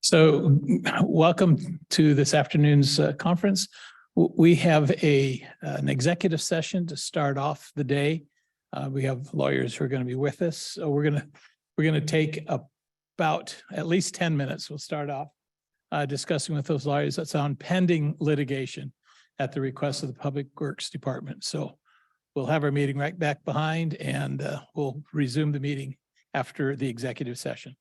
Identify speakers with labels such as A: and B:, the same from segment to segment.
A: So welcome to this afternoon's conference. We have an executive session to start off the day. We have lawyers who are going to be with us. So we're going to take about at least 10 minutes. We'll start off discussing with those lawyers that's on pending litigation at the request of the Public Works Department. So we'll have our meeting right back behind, and we'll resume the meeting after the executive session.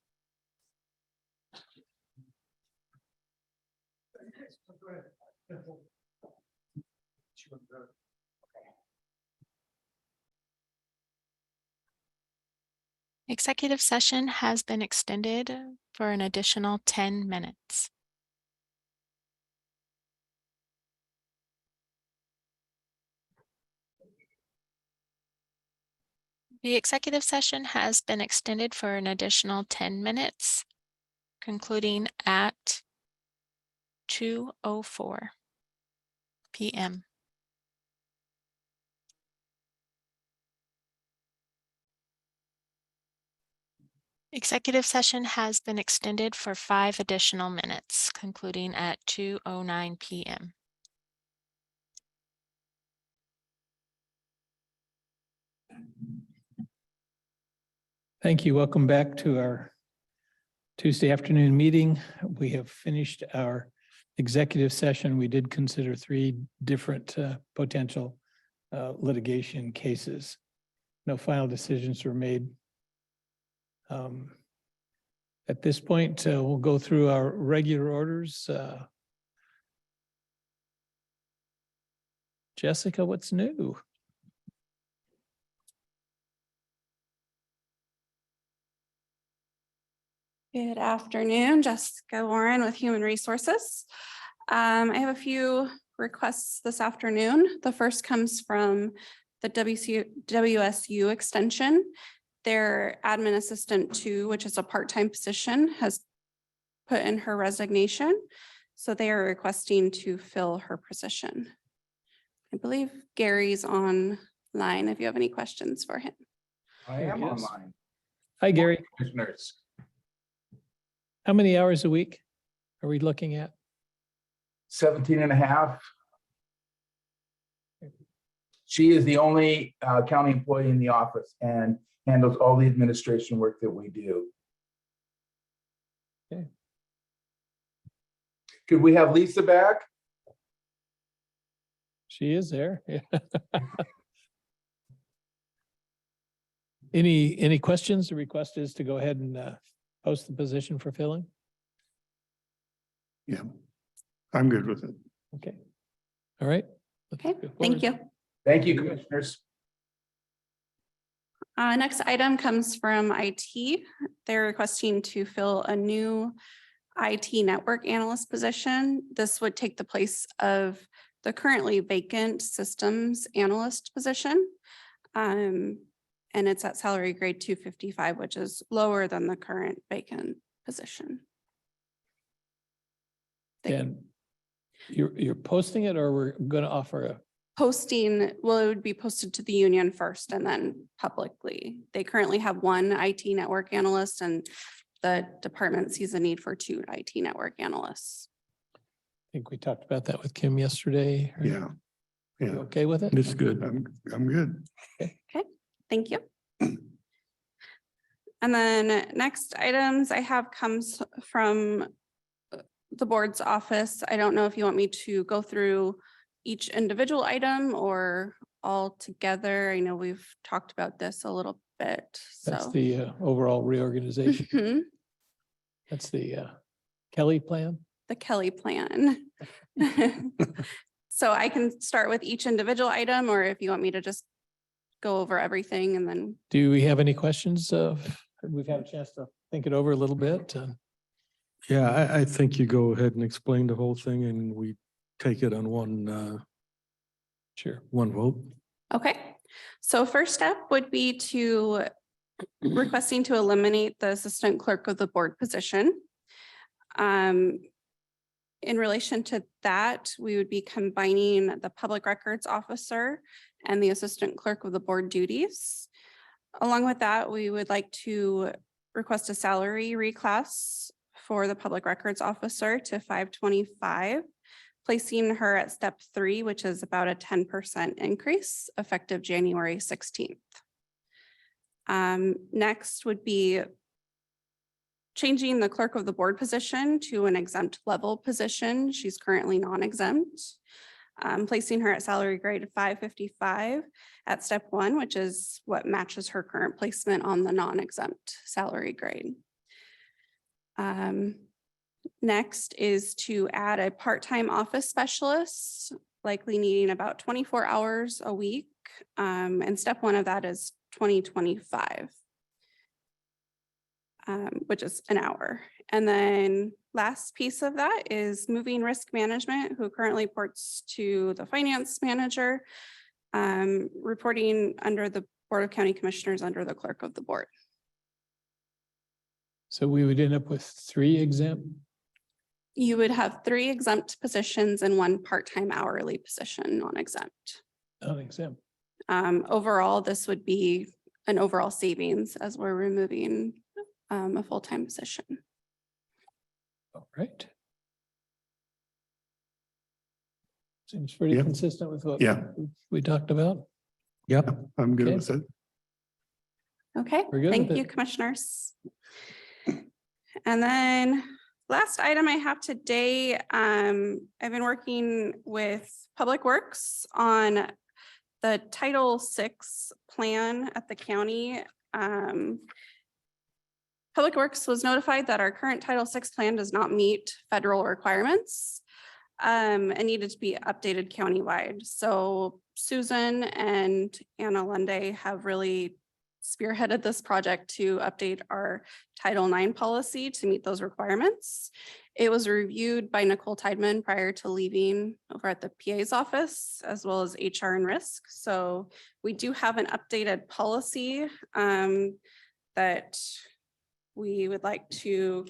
B: Executive session has been extended for an additional 10 minutes. The executive session has been extended for an additional 10 minutes, concluding at 2:04 p.m. Executive session has been extended for 5 additional minutes, concluding at 2:09 p.m.
A: Thank you. Welcome back to our Tuesday afternoon meeting. We have finished our executive session. We did consider 3 different potential litigation cases. No final decisions were made. At this point, we'll go through our regular orders. Jessica, what's new?
C: Good afternoon, Jessica Warren with Human Resources. I have a few requests this afternoon. The first comes from the WSU Extension. Their Admin Assistant II, which is a part-time position, has put in her resignation. So they are requesting to fill her position. I believe Gary's online if you have any questions for him.
D: I am online.
A: Hi, Gary.
D: Commissioners.
A: How many hours a week are we looking at?
D: 17 and a half. She is the only county employee in the office and handles all the administration work that we do.
A: Okay.
D: Could we have Lisa back?
A: She is there. Yeah. Any questions? The request is to go ahead and post the position for filling.
E: Yeah, I'm good with it.
A: Okay. All right.
C: Okay, thank you.
D: Thank you, commissioners.
C: Next item comes from IT. They're requesting to fill a new IT Network Analyst position. This would take the place of the currently vacant Systems Analyst position. And it's at salary grade 255, which is lower than the current vacant position.
A: And you're posting it, or we're going to offer a
C: Posting, well, it would be posted to the union first and then publicly. They currently have 1 IT network analyst, and the department sees a need for 2 IT network analysts.
A: I think we talked about that with Kim yesterday. Right?
E: Yeah.
A: You
E: Yeah,
A: okay with it?
E: it's good. I'm good.
C: Okay, thank you. And then next items I have comes from the board's office. I don't know if you want me to go through each individual item or all together. I know we've talked about this a little bit.
A: That's
C: So
A: the overall reorganization.
C: Mhm.
A: That's the Kelly plan.
C: The Kelly plan. So I can start with each individual item, or if you want me to just go over everything and then.
A: Do we have any questions? We've had a chance to think it over a little bit.
E: Yeah, I think you go ahead and explain the whole thing and we take it on one vote.
C: Okay, so first step would be to requesting to eliminate the assistant clerk of the board position. In relation to that, we would be combining the public records officer and the assistant clerk of the board duties. Along with that, we would like to request a salary reclass for the public records officer to 525, placing her at step 3, which is about a 10% increase effective January 16th. Next would be changing the clerk of the board position to an exempt level position. She's currently non-exempt. Placing her at salary grade 555 at step 1, which is what matches her current placement on the non-exempt salary grade. Next is to add a part-time office specialist, likely needing about 24 hours a week. And step 1 of that is 2025. Which is an hour. And then last piece of that is moving risk management, who currently reports to the finance manager, reporting under the Board of County Commissioners under the clerk of the board.
A: So we would end up with 3 exempt.
C: You would have 3 exempt positions and 1 part-time hourly position, non-exempt.
A: Non-exempt.
C: Overall, this would be an overall savings as we're removing a full-time position.
A: All right. Seems pretty
F: Yep.
A: consistent with what
F: Yeah.
A: we talked about.
E: Yep.
F: I'm good
A: Okay.
F: with it.
C: Okay,
A: We're good
C: thank
A: with
C: you,
A: it.
C: commissioners. And then last item I have today, I've been working with Public Works on the Title VI plan at the county. Public Works was notified that our current Title VI plan does not meet federal requirements and needed to be updated countywide. So Susan and Anna Lunday have really spearheaded this project to update our Title IX policy to meet those requirements. It was reviewed by Nicole Tideman prior to leaving over at the PA's office, as well as HR and risk. So we do have an updated policy that we would like to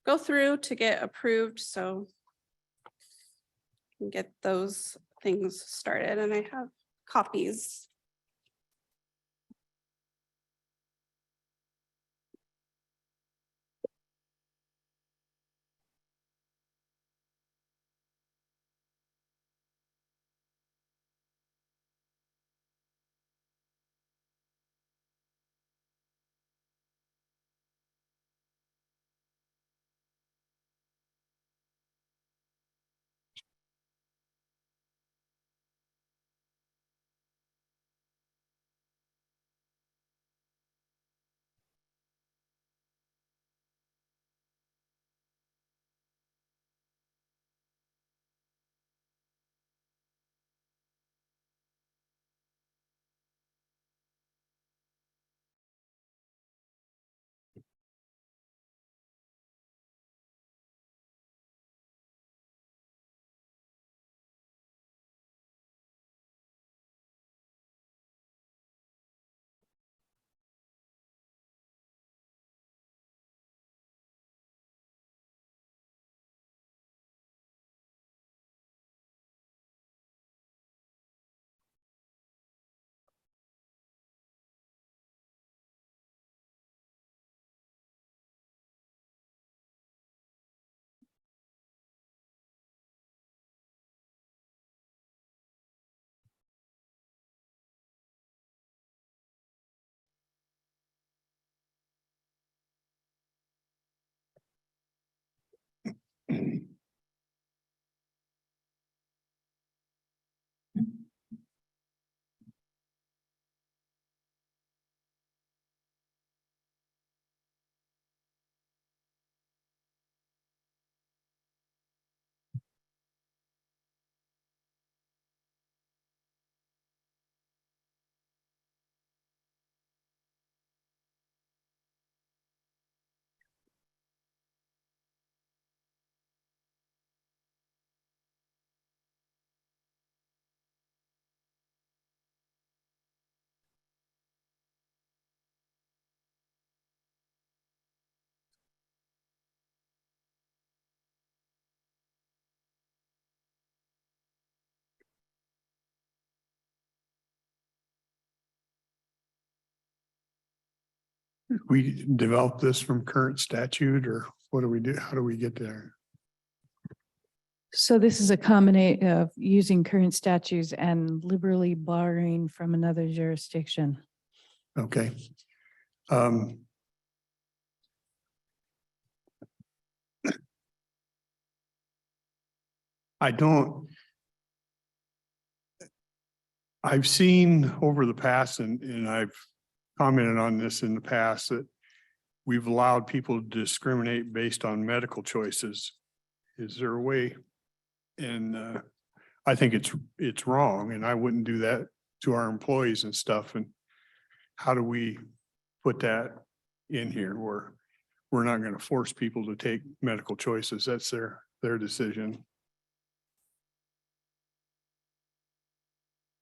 C: go through to get approved. So we can get those things started, and I have copies.
F: We develop this from current statute, or what do we do? How do we get there?
G: So this is a combination of using current statutes and liberally borrowing from another jurisdiction.
F: Okay. I've seen over the past, and I've commented on this in the past, that we've allowed people to discriminate based on medical choices. Is there a way? And I think it's wrong, and I wouldn't do that to our employees and stuff. And how do we put that in here where we're not going to force people to take medical choices? That's their decision.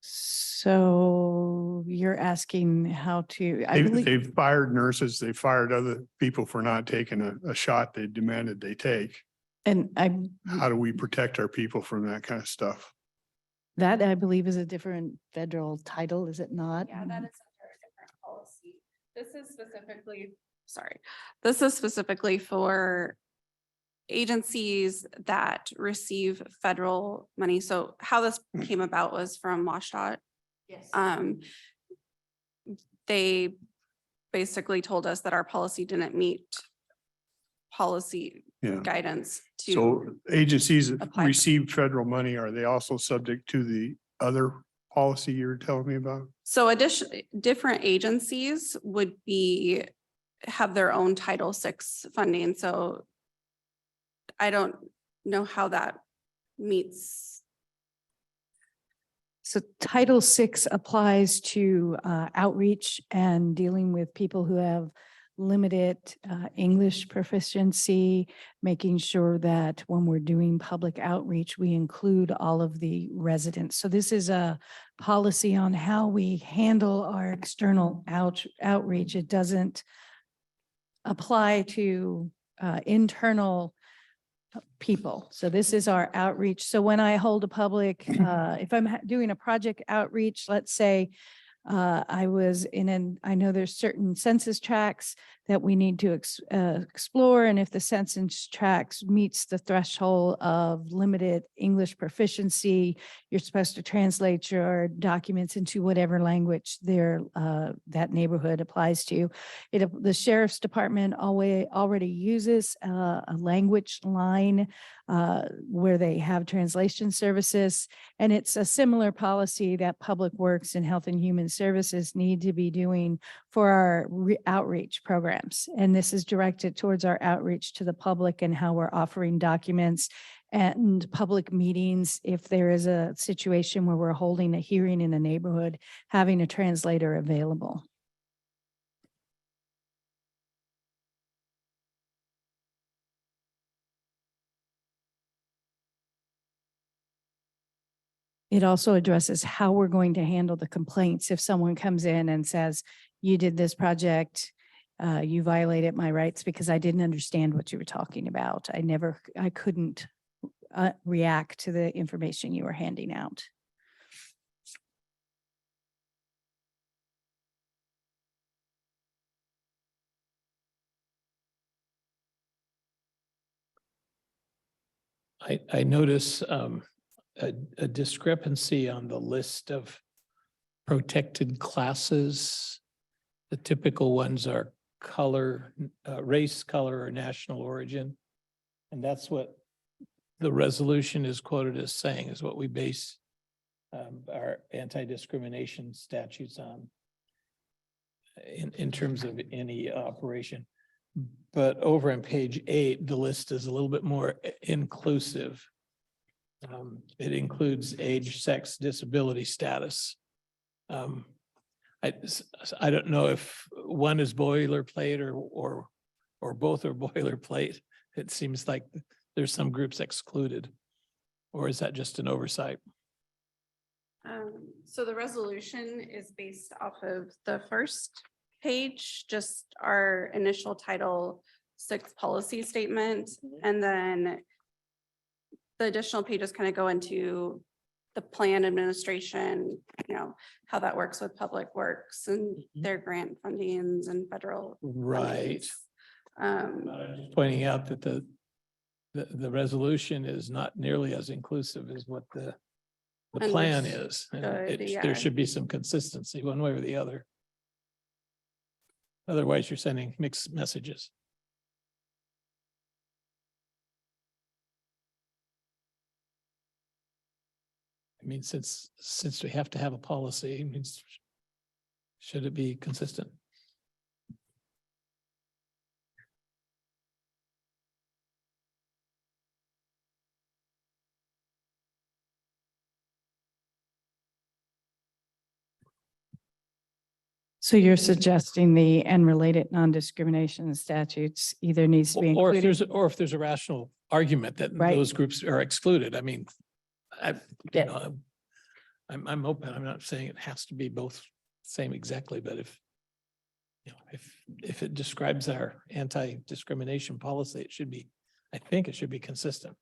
G: So you're asking how to, I believe,
F: They've fired nurses, they fired other people for not taking a shot they demanded they take.
G: and
F: How do we protect our people from that kind of stuff?
G: that I believe is a different federal title, is it not?
C: Yeah, that is under a different policy. This is specifically for agencies that receive federal money. So how this came about was from WSU.
G: Yes.
C: They basically told us that our policy didn't meet policy
F: Yeah.
C: guidance to,
F: So agencies that
C: apply for-
F: receive federal money, are they also subject to the other policy you're telling me about?
C: so different agencies would have their own Title VI funding. So I don't know how that meets.
G: So Title VI applies to outreach and dealing with people who have limited English proficiency, making sure that when we're doing public outreach, we include all of the residents. So this is a policy on how we handle our external outreach. It doesn't apply to internal people. So this is our outreach. So when I hold a public, if I'm doing a project outreach, let's say I was I know there's certain census tracts that we need to explore. And if the census tracts meets the threshold of limited English proficiency, you're supposed to translate your documents into whatever language that neighborhood applies to. The sheriff's department already uses a language line where they have translation services. And it's a similar policy that Public Works and Health and Human Services need to be doing for our outreach programs. And this is directed towards our outreach to the public and how we're offering documents and public meetings. If there is a situation where we're holding a hearing in a neighborhood, having a translator available. It also addresses how we're going to handle the complaints. If someone comes in and says, you did this project, you violated my rights because I didn't understand what you were talking about. I couldn't react to the information you were handing out.
A: I notice a discrepancy on the list of protected classes. The typical ones are color, race, color, or national origin. And that's what the resolution is quoted as saying, is what we base our anti-discrimination statutes on in terms of any operation. But over on page 8, the list is a little bit more inclusive. It includes age, sex, disability status. I don't know if one is boilerplate or both are boilerplate. It seems like there's some groups excluded, or is that just an oversight?
C: So the resolution is based off of the first page, just our initial Title VI policy statement. And then the additional pages kind of go into the plan administration, how that works with public works and
A: Mhm.
C: their grant fundings and federal.
A: Right.
C: fundings. Um,
A: Just pointing out that the resolution is not nearly as inclusive as what the plan is. And
C: Understood, yeah.
A: there should be some consistency one way or the other. Otherwise, you're sending mixed messages. I mean, since we have to have a policy, it means should it be consistent?
G: So you're suggesting the unrelated non-discrimination statutes either needs to be
A: Or
G: included?
A: if there's a rational argument that
G: Right.
A: those groups are excluded. I mean,
G: Yeah.
A: I'm open. I'm not saying it has to be both same exactly, but if if it describes our anti-discrimination policy, it should be, I think it should be consistent.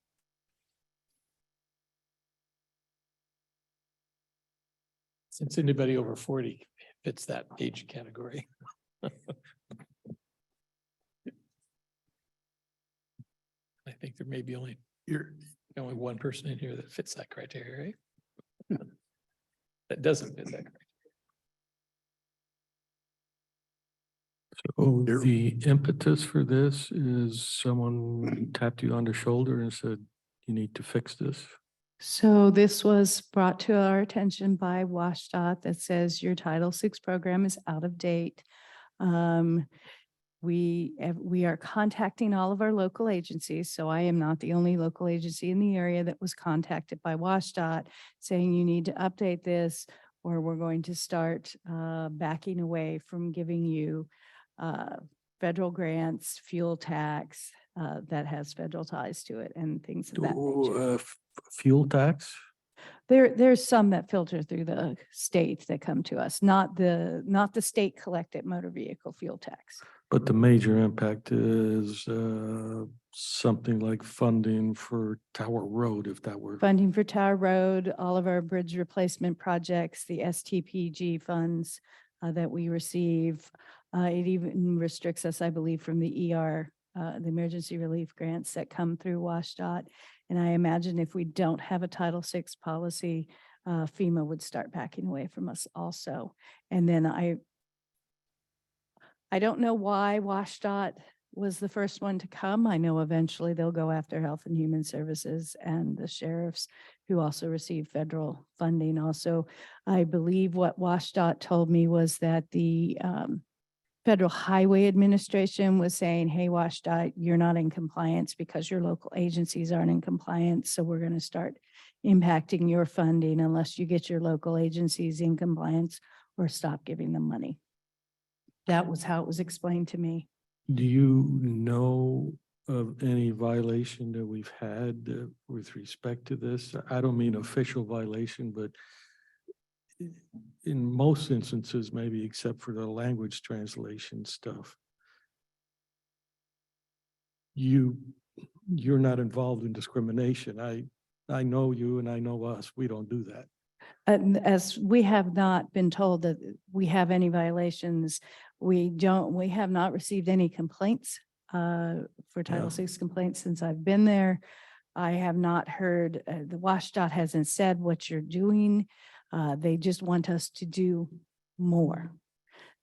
A: Since anybody over 40 fits that age category. I think there may be only one person in here that fits that criteria, right? That doesn't fit that criteria.
E: So the impetus for this is someone tapped you on the shoulder and said, you need to fix this.
G: So this was brought to our attention by WSDOT that says your Title VI program is out of date. We are contacting all of our local agencies, so I am not the only local agency in the area that was contacted by WSDOT saying you need to update this, or we're going to start backing away from giving you federal grants, fuel tax that has federal ties to it and things of that nature.
E: Fuel tax?
G: There's some that filter through the state that come to us, not the state collected motor vehicle fuel tax.
E: But the major impact is something like funding for Tower Road, if that were.
G: Funding for Tower Road, all of our bridge replacement projects, the STPG funds that we receive. It even restricts us, I believe, from the ER, the emergency relief grants that come through WSDOT. And I imagine if we don't have a Title VI policy, FEMA would start backing away from us also. And then I don't know why WSDOT was the first one to come. I know eventually they'll go after Health and Human Services and the sheriffs who also receive federal funding. Also, I believe what WSDOT told me was that the Federal Highway Administration was saying, hey, WSDOT, you're not in compliance because your local agencies aren't in compliance. So we're going to start impacting your funding unless you get your local agencies in compliance or stop giving them money. That was how it was explained to me.
E: Do you know of any violation that we've had with respect to this? I don't mean official violation, but in most instances, maybe except for the language translation stuff, you're not involved in discrimination. I know you and I know us. We don't do that.
G: As we have not been told that we have any violations, we have not received any complaints for Title VI complaints since I've been there. I have not heard, the WSDOT hasn't said what you're doing. They just want us to do more.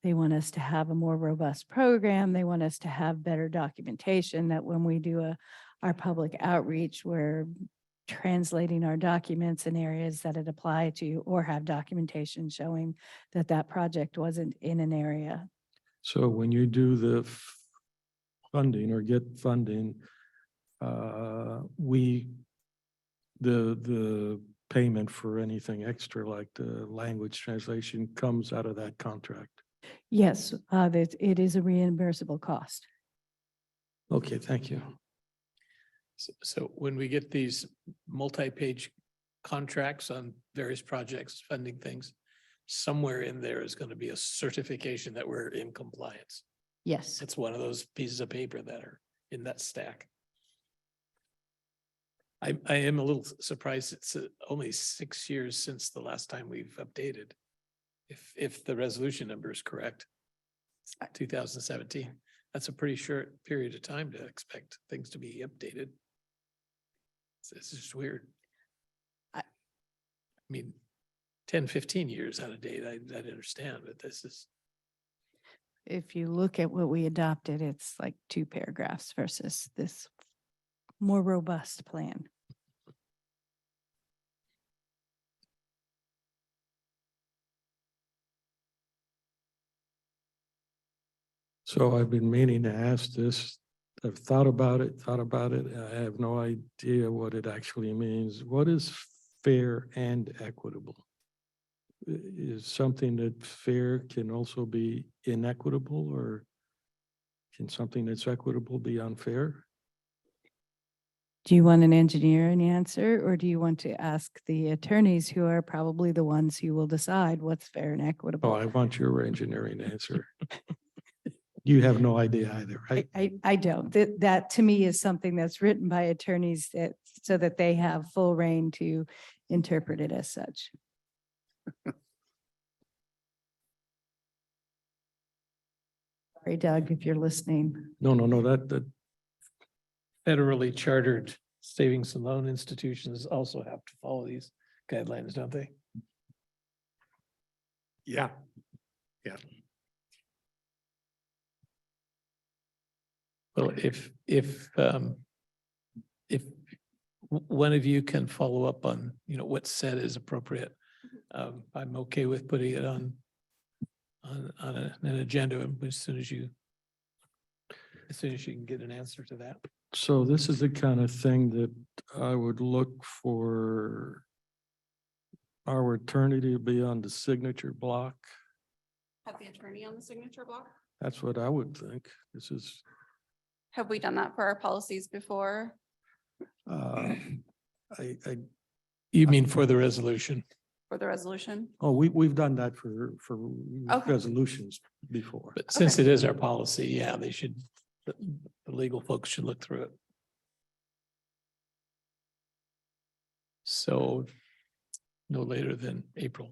G: They want us to have a more robust program. They want us to have better documentation that when we do our public outreach, we're translating our documents in areas that it apply to, or have documentation showing that that project wasn't in an area.
E: So when you do the funding or get funding, the payment for anything extra like the language translation comes out of that contract.
G: Yes, it is a reimbursable cost.
E: Okay, thank you.
A: So when we get these multi-page contracts on various projects, funding things, somewhere in there is going to be a certification that we're in compliance.
G: Yes.
A: It's one of those pieces of paper that are in that stack. I am a little surprised. It's only 6 years since the last time we've updated. If the resolution number is correct. 2017, that's a pretty short period of time to expect things to be updated. It's just weird. I mean, 10, 15 years out of date, I'd understand, but this is,
G: If you look at what we adopted, it's like 2 paragraphs versus this more robust plan.
E: So I've been meaning to ask this. I've thought about it. I have no idea what it actually means. What is fair and equitable? Is something that fair can also be inequitable, or can something that's equitable be unfair?
G: Do you want an engineering answer, or do you want to ask the attorneys who are probably the ones who will decide what's fair and
E: Oh,
G: equitable?
E: I want your engineering answer. You have no idea either, right?
G: I don't. That to me is something that's written by attorneys that, so that they have full reign to interpret it as such. Sorry, Doug, if you're listening.
E: No, that,
A: federally chartered savings and loan institutions also have to follow these guidelines, don't they?
F: Yeah.
A: Well, if one of you can follow up on, what's said is appropriate, I'm okay with putting it on an agenda as soon as you can get an answer to that.
E: so this is the kind of thing that I would look for our attorney to be on the signature block.
C: Have the attorney on the signature block?
E: That's what I would think. This is,
C: Have we done that for our policies before?
E: I,
A: You mean for the resolution?
C: For the resolution?
E: oh, we've done that for
C: Okay.
E: resolutions before.
A: But since it is our policy, yeah, they should, the legal folks should look through it. So no later than April.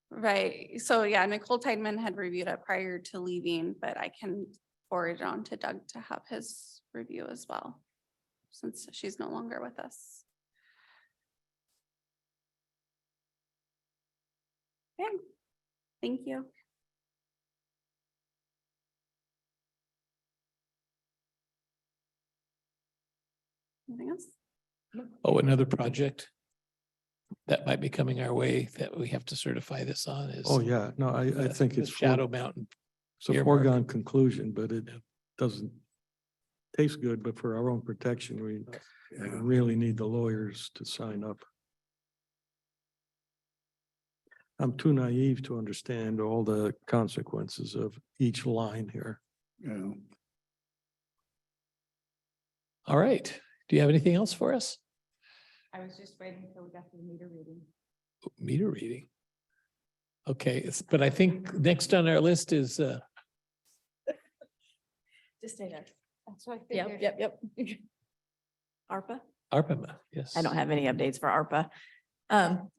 C: Right, so yeah, Nicole Tideman had reviewed it prior to leaving, but I can forward it on to Doug to have his review as well, since she's no longer with us. Okay, thank you. Anything else?
A: Oh, another project that might be coming our way that we have to certify this on is.
E: Oh, yeah, no, I think
A: the
E: it's
A: Shadow Mountain.
E: it's a
A: earmark.
E: foregone conclusion, but it doesn't taste good, but for our own protection, we really need the lawyers to sign up. I'm too naive to understand all the consequences of each line here.
F: Yeah.
A: All right. Do you have anything else for us?
G: I was just waiting until we got to the meter reading.
A: Meter reading. Okay, but I think next on our list is,
H: Just stay there.
G: That's what I
H: Yep. ARPA?
A: ARPA, yes.
H: I don't have any updates for ARPA.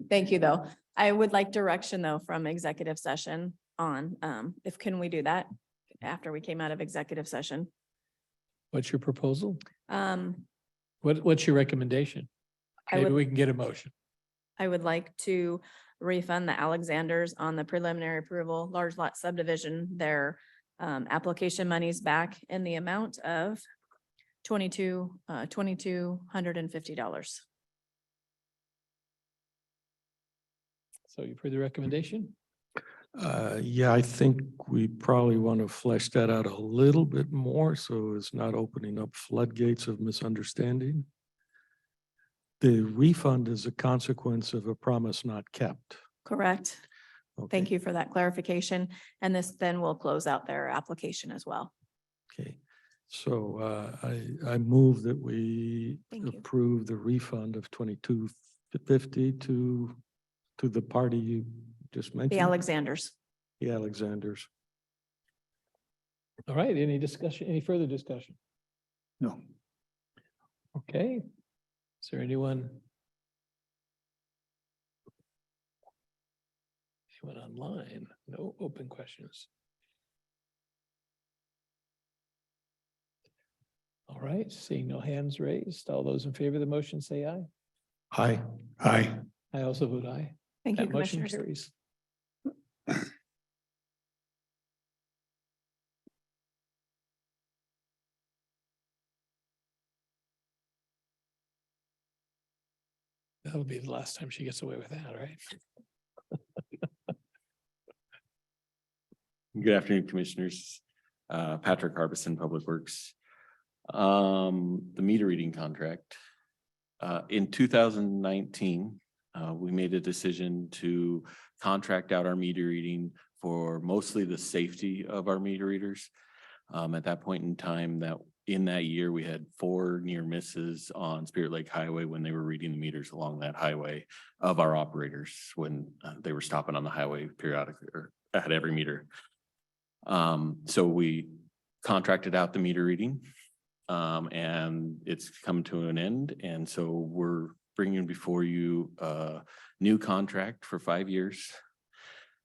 H: Thank you, though. I would like direction, though, from executive session on, can we do that after we came out of executive session?
A: What's your proposal?
H: Um,
A: What's your recommendation?
H: I
A: Maybe
H: would,
A: we can get a motion.
H: I would like to refund the Alexanders on the preliminary approval, large lot subdivision, their application monies back in the amount of $2,250.
A: So you've heard the recommendation?
E: Yeah, I think we probably want to flesh that out a little bit more, so it's not opening up floodgates of misunderstanding. The refund is a consequence of a promise not kept.
H: Correct. Thank
E: Okay,
H: you for that clarification. And this then will close out their application as well.
E: okay, so I move that we
H: Thank you.
E: approve the refund of $2,250 to the party you just mentioned.
H: The Alexanders.
E: The Alexanders.
A: All right, any discussion, any further discussion?
F: No.
A: Okay. Is there anyone? Anyone online? No open questions. All right, seeing no hands raised, all those in favor of the motion say aye.
E: Aye.
F: Aye.
A: I also vote aye.
H: Thank you,
A: That motion
H: Commissioners.
A: carries. That'll be the last time she gets away with that, right?
I: Good afternoon, Commissioners. Patrick Harbison, Public Works. The meter reading contract. In 2019, we made a decision to contract out our meter reading for mostly the safety of our meter readers. At that point in time, in that year, we had 4 near misses on Spirit Lake Highway when they were reading the meters along that highway of our operators when they were stopping on the highway periodically or at every meter. So we contracted out the meter reading and it's come to an end. And so we're bringing before you a new contract for 5 years.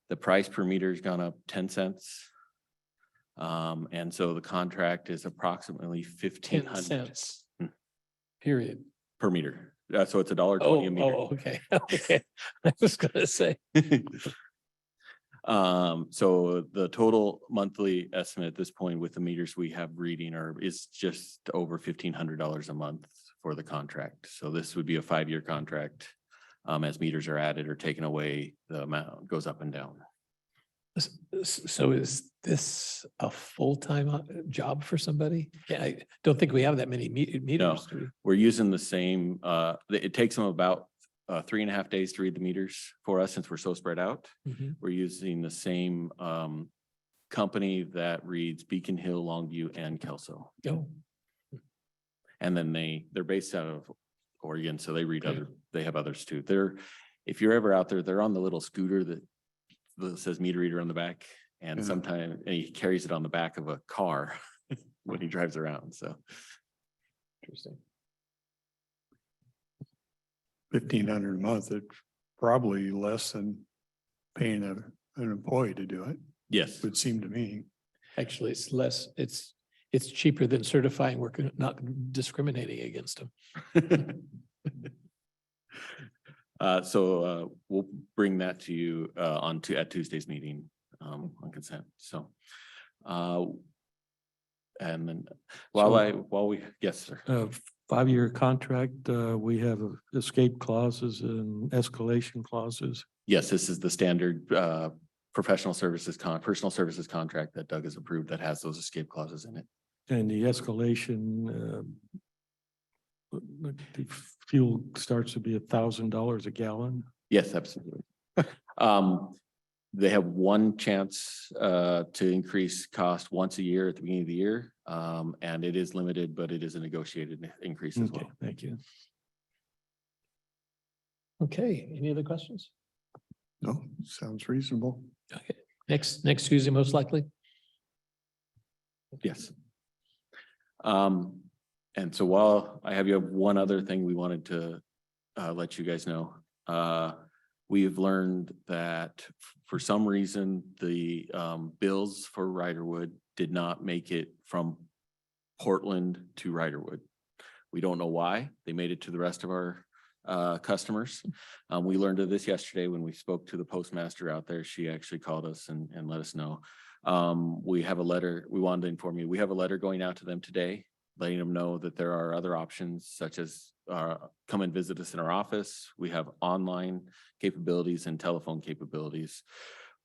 I: The price per meter has gone up 10 cents. And so the contract is approximately
A: 10
I: $1,500
A: cents. Period.
I: per meter. So it's $1.20 a meter.
A: Okay. Okay. I was gonna say.
I: So the total monthly estimate at this point with the meters we have reading is just over $1,500 a month for the contract. So this would be a 5-year contract. As meters are added or taken away, the amount goes up and down.
A: So is this a full-time job for somebody? Yeah, I don't think we have that many meters. Do we?
I: We're using the same, it takes them about 3.5 days to read the meters for us since we're so spread out.
A: Mhm.
I: We're using the same company that reads Beacon Hill, Longview, and Kelso.
A: Oh,
I: And then they're based out of Oregon, so they read
A: Okay.
I: they have others too. If you're ever out there, they're on the little scooter that says meter reader on the back. And
F: Yeah.
I: sometimes he carries it on the back of a car when he drives around, so.
A: interesting.
F: 1,500 a month, it's probably less than paying an employee to do it,
I: Yes,
F: would seem to me.
A: Actually, it's less, it's cheaper than certifying we're not discriminating against them.
I: So we'll bring that to you at Tuesday's meeting on consent, so. And then yes, sir.
E: 5-year contract, we have escape clauses and escalation clauses.
I: Yes, this is the standard personal services contract that Doug has approved that has those escape clauses in it.
E: And the escalation, the fuel starts to be $1,000 a gallon.
I: Yes, absolutely. They have one chance to increase cost once a year at the beginning of the year. And it is limited, but it is a negotiated increase as
E: Okay,
I: well.
E: thank you.
A: Okay, any other questions?
F: No, sounds reasonable.
A: Okay, next Tuesday, most likely.
I: Yes. And so while I have one other thing we wanted to let you guys know. We have learned that for some reason, the bills for Ryderwood did not make it from Portland to Ryderwood. We don't know why. They made it to the rest of our customers. We learned of this yesterday when we spoke to the postmaster out there. She actually called us and let us know. We have a letter, we wanted to inform you, we have a letter going out to them today, letting them know that there are other options such as come and visit us in our office. We have online capabilities and telephone capabilities,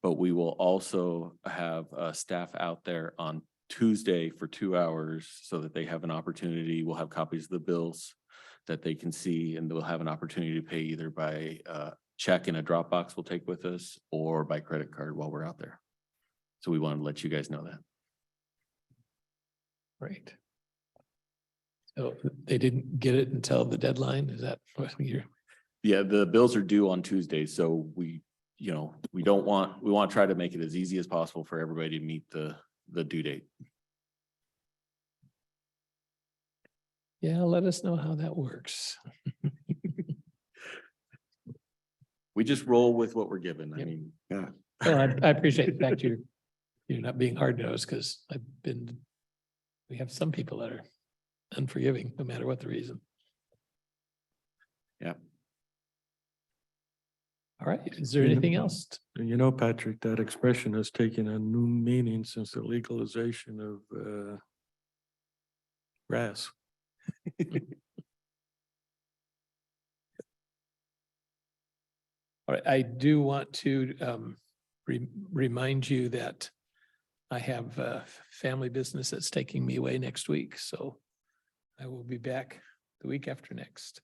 I: but we will also have staff out there on Tuesday for 2 hours so that they have an opportunity. We'll have copies of the bills that they can see, and they'll have an opportunity to pay either by check in a Dropbox we'll take with us or by credit card while we're out there. So we wanted to let you guys know that.
A: Great. So they didn't get it until the deadline? Is that what you're?
I: Yeah, the bills are due on Tuesday, so we want to try to make it as easy as possible for everybody to meet the due date.
A: Yeah, let us know how that works.
I: We just roll with what we're given. I
A: Yep.
I: mean,
A: Well, I appreciate the fact you're not being hard nosed, because we have some people that are unforgiving, no matter what the reason.
I: Yeah.
A: All right, is there anything else?
E: You know, Patrick, that expression has taken a new meaning since the legalization of grass.
A: All right, I do want to remind you that I have family business that's taking me away next week, so I will be back the week after next.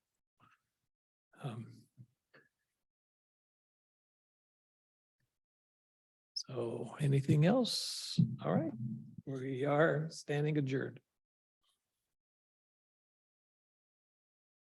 A: So anything else? All right, we are standing adjourned.